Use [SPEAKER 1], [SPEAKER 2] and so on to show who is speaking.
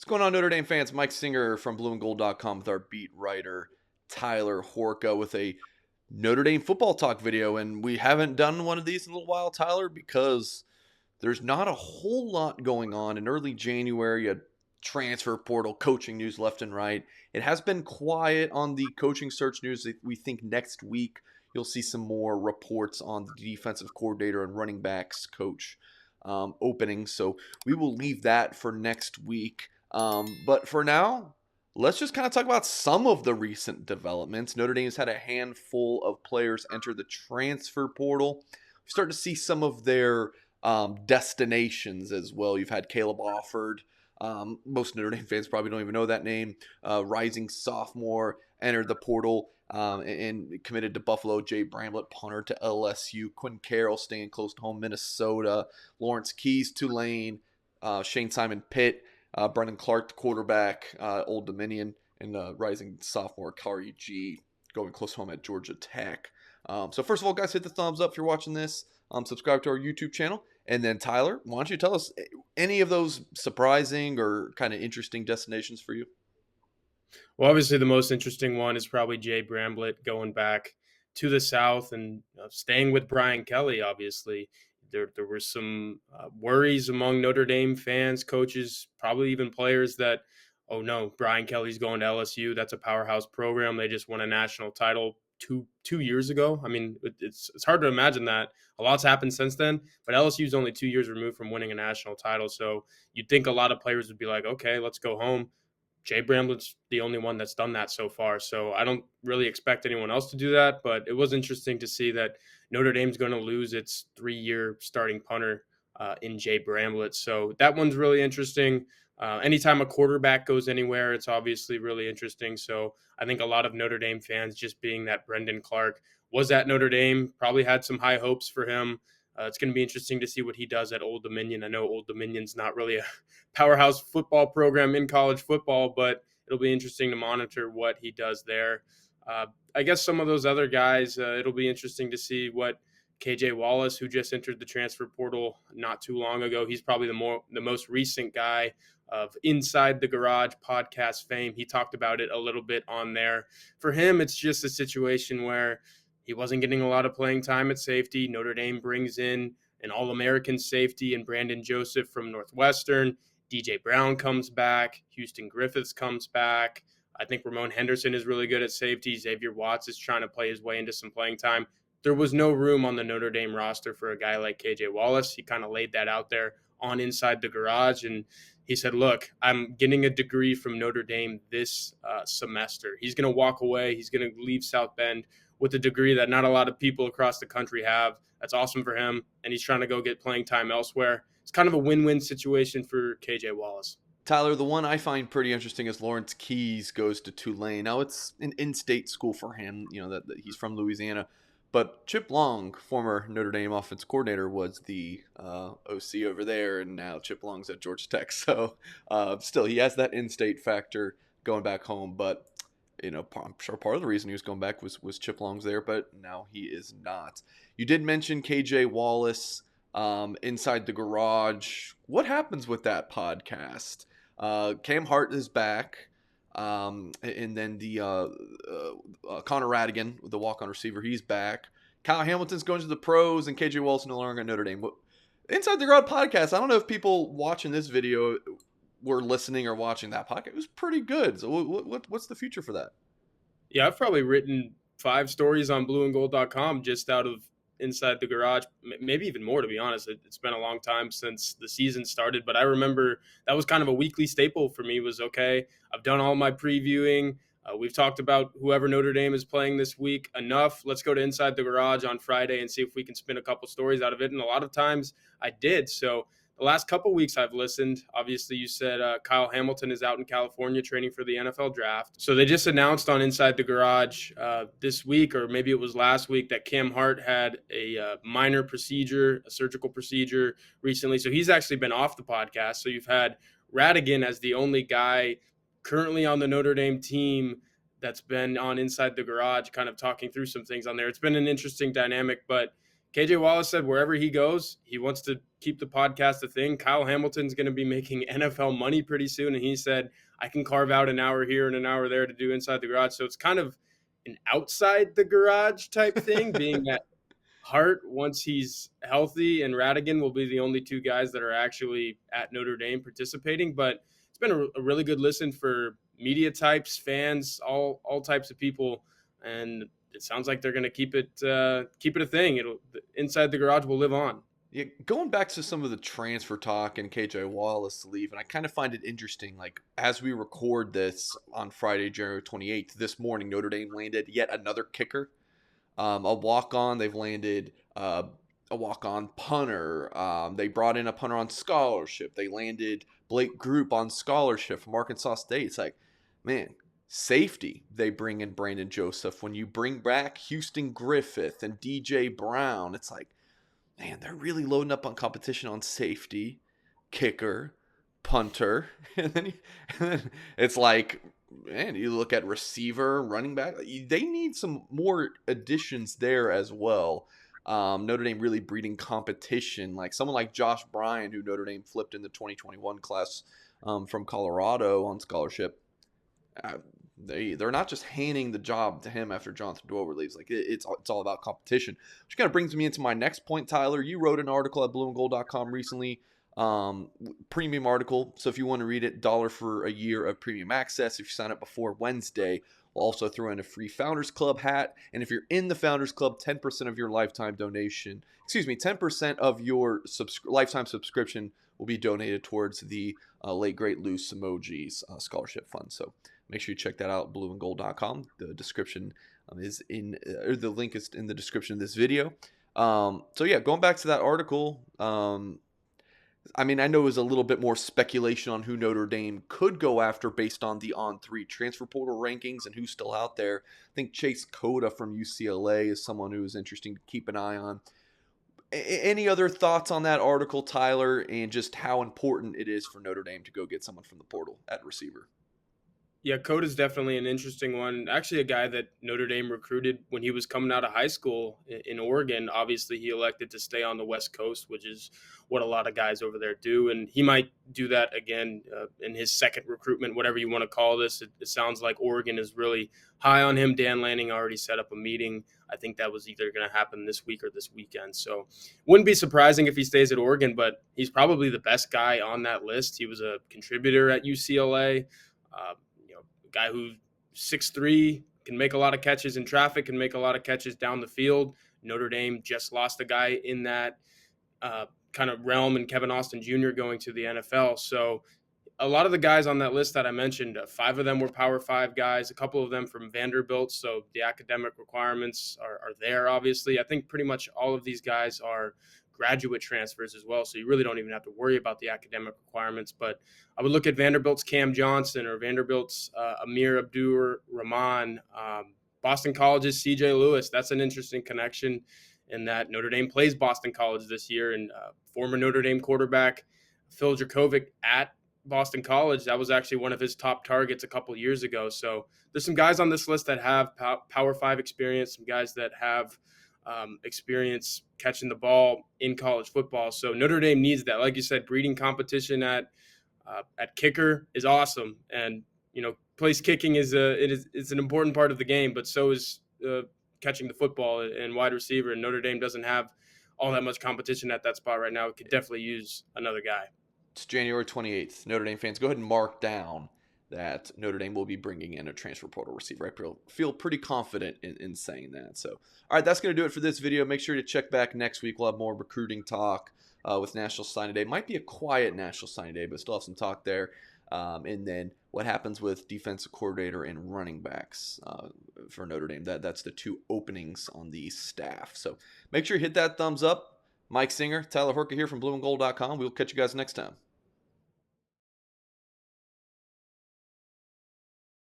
[SPEAKER 1] What's going on, Notre Dame fans? Mike Singer from blueandgold.com with our beat writer, Tyler Horka, with a Notre Dame football talk video. And we haven't done one of these in a little while, Tyler, because there's not a whole lot going on. In early January, you had transfer portal, coaching news left and right. It has been quiet on the coaching search news. We think next week you'll see some more reports on the defensive coordinator and running backs coach openings. So we will leave that for next week. But for now, let's just kind of talk about some of the recent developments. Notre Dame's had a handful of players enter the transfer portal. We start to see some of their destinations as well. You've had Caleb Offord. Most Notre Dame fans probably don't even know that name. Rising sophomore entered the portal and committed to Buffalo. Jay Bramlett, punter to LSU. Quinn Carroll staying close to home, Minnesota. Lawrence Keys, Tulane. Shane Simon, Pitt. Brendan Clark, the quarterback, Old Dominion, and rising sophomore Kari G going close home at Georgia Tech. So first of all, guys, hit the thumbs up if you're watching this. Subscribe to our YouTube channel. And then, Tyler, why don't you tell us any of those surprising or kind of interesting destinations for you?
[SPEAKER 2] Well, obviously, the most interesting one is probably Jay Bramblett going back to the South and staying with Brian Kelly. Obviously, there were some worries among Notre Dame fans, coaches, probably even players that, oh no, Brian Kelly's going to LSU. That's a powerhouse program. They just won a national title two years ago. I mean, it's hard to imagine that. A lot's happened since then, but LSU's only 2 years removed from winning a national title. So you'd think a lot of players would be like, okay, let's go home. Jay Bramblett's the only one that's done that so far. So I don't really expect anyone else to do that, but it was interesting to see that Notre Dame's going to lose its 3-year starting punter in Jay Bramblett. So that one's really interesting. Anytime a quarterback goes anywhere, it's obviously really interesting. So I think a lot of Notre Dame fans, just being that Brendan Clark was at Notre Dame, probably had some high hopes for him. It's going to be interesting to see what he does at Old Dominion. I know Old Dominion's not really a powerhouse football program in college football, but it'll be interesting to monitor what he does there. I guess some of those other guys, it'll be interesting to see what KJ Wallace, who just entered the transfer portal not too long ago, he's probably the most recent guy of Inside the Garage podcast fame. He talked about it a little bit on there. For him, it's just a situation where he wasn't getting a lot of playing time at safety. Notre Dame brings in an All-American safety and Brandon Joseph from Northwestern. DJ Brown comes back. Houston Griffiths comes back. I think Ramon Henderson is really good at safety. Xavier Watts is trying to play his way into some playing time. There was no room on the Notre Dame roster for a guy like KJ Wallace. He kind of laid that out there on Inside the Garage, and he said, look, I'm getting a degree from Notre Dame this semester. He's going to walk away. He's going to leave South Bend with a degree that not a lot of people across the country have. That's awesome for him, and he's trying to go get playing time elsewhere. It's kind of a win-win situation for KJ Wallace.
[SPEAKER 1] Tyler, the one I find pretty interesting is Lawrence Keys goes to Tulane. Now it's an in-state school for him, that he's from Louisiana. But Chip Long, former Notre Dame offense coordinator, was the OC over there, and now Chip Long's at Georgia Tech. So still, he has that in-state factor going back home. But I'm sure part of the reason he was going back was Chip Long's there, but now he is not. You did mention KJ Wallace, Inside the Garage. What happens with that podcast? Cam Hart is back. And then the Connor Radigan, the walk-on receiver, he's back. Kyle Hamilton's going to the pros, and KJ Wallace no longer at Notre Dame. Inside the Garage podcast, I don't know if people watching this video were listening or watching that podcast. It was pretty good. So what's the future for that?
[SPEAKER 2] Yeah, I've probably written 5 stories on blueandgold.com just out of Inside the Garage, maybe even more, to be honest. It's been a long time since the season started, but I remember that was kind of a weekly staple for me. Was okay, I've done all my previewing. We've talked about whoever Notre Dame is playing this week enough. Let's go to Inside the Garage on Friday and see if we can spin a couple stories out of it. And a lot of times I did. So the last couple weeks I've listened. Obviously, you said Kyle Hamilton is out in California training for the NFL draft. So they just announced on Inside the Garage this week, or maybe it was last week, that Cam Hart had a minor procedure, a surgical procedure recently. So he's actually been off the podcast. So you've had Radigan as the only guy currently on the Notre Dame team that's been on Inside the Garage, kind of talking through some things on there. It's been an interesting dynamic, but KJ Wallace said wherever he goes, he wants to keep the podcast a thing. Kyle Hamilton's going to be making NFL money pretty soon, and he said I can carve out an hour here and an hour there to do Inside the Garage. So it's kind of an outside the garage type thing, being that Hart, once he's healthy, and Radigan will be the only two guys that are actually at Notre Dame participating. But it's been a really good listen for media types, fans, all types of people, and it sounds like they're going to keep it a thing. It'll Inside the Garage will live on.
[SPEAKER 1] Yeah, going back to some of the transfer talk and KJ Wallace leave, and I kind of find it interesting. Like, as we record this on Friday, January 28th, this morning, Notre Dame landed yet another kicker, a walk on. They've landed a walk on punter. They brought in a punter on scholarship. They landed Blake Group on scholarship from Arkansas State. It's like, man, safety. They bring in Brandon Joseph. When you bring back Houston Griffith and DJ Brown, it's like, man, they're really loading up on competition on safety, kicker, punter, and then it's like, man, you look at receiver, running back. They need some more additions there as well. Notre Dame really breeding competition, like someone like Josh Bryan, who Notre Dame flipped in the 2021 class from Colorado on scholarship. They're not just handing the job to him after Jonathan Dwover leaves. Like it's all about competition. Which kind of brings me into my next point, Tyler. You wrote an article at blueandgold.com recently, premium article. So if you want to read it, $1 for a year of premium access. If you sign up before Wednesday, we'll also throw in a free Founders Club hat. And if you're in the Founders Club, 10% of your lifetime donation, 10% of your lifetime subscription will be donated towards the late great Lou Samoggi's scholarship fund. So make sure you check that out, blueandgold.com. The description is in, or the link is in the description of this video. So yeah, going back to that article, I mean, I know it was a little bit more speculation on who Notre Dame could go after based on the On3 transfer portal rankings and who's still out there. I think Chase Cota from UCLA is someone who is interesting to keep an eye on. Any other thoughts on that article, Tyler, and just how important it is for Notre Dame to go get someone from the portal at receiver?
[SPEAKER 2] Yeah, Code is definitely an interesting one. Actually, a guy that Notre Dame recruited when he was coming out of high school in Oregon. Obviously, he elected to stay on the West Coast, which is what a lot of guys over there do. And he might do that again in his second recruitment, whatever you want to call this. It sounds like Oregon is really high on him. Dan Lanning already set up a meeting. I think that was either going to happen this week or this weekend. So wouldn't be surprising if he stays at Oregon, but he's probably the best guy on that list. He was a contributor at UCLA. Guy who's 6'3", can make a lot of catches in traffic, can make a lot of catches down the field. Notre Dame just lost a guy in that kind of realm, and Kevin Austin Jr. going to the NFL. So a lot of the guys on that list that I mentioned, 5 of them were Power 5 guys, a couple of them from Vanderbilt. So the academic requirements are there, obviously. I think pretty much all of these guys are graduate transfers as well. So you really don't even have to worry about the academic requirements. But I would look at Vanderbilt's Cam Johnson or Vanderbilt's Amir Abdur-Rahman, Boston College's CJ Lewis. That's an interesting connection in that Notre Dame plays Boston College this year. And former Notre Dame quarterback Phil Dracovic at Boston College, that was actually one of his top targets a couple of years ago. So there's some guys on this list that have Power 5 experience, some guys that have experience catching the ball in college football. So Notre Dame needs that. Like you said, breeding competition at kicker is awesome, and place kicking is an important part of the game, but so is catching the football and wide receiver. And Notre Dame doesn't have all that much competition at that spot right now. It could definitely use another guy.
[SPEAKER 1] It's January 28th. Notre Dame fans, go ahead and mark down that Notre Dame will be bringing in a transfer portal receiver. I feel pretty confident in saying that. So, all right, that's going to do it for this video. Make sure to check back next week. We'll have more recruiting talk with National Signing Day. Might be a quiet National Signing Day, but still have some talk there. And then what happens with defensive coordinator and running backs for Notre Dame. That's the 2 openings on the staff. So make sure you hit that thumbs up. Mike Singer, Tyler Horka here from blueandgold.com. We'll catch you guys next time.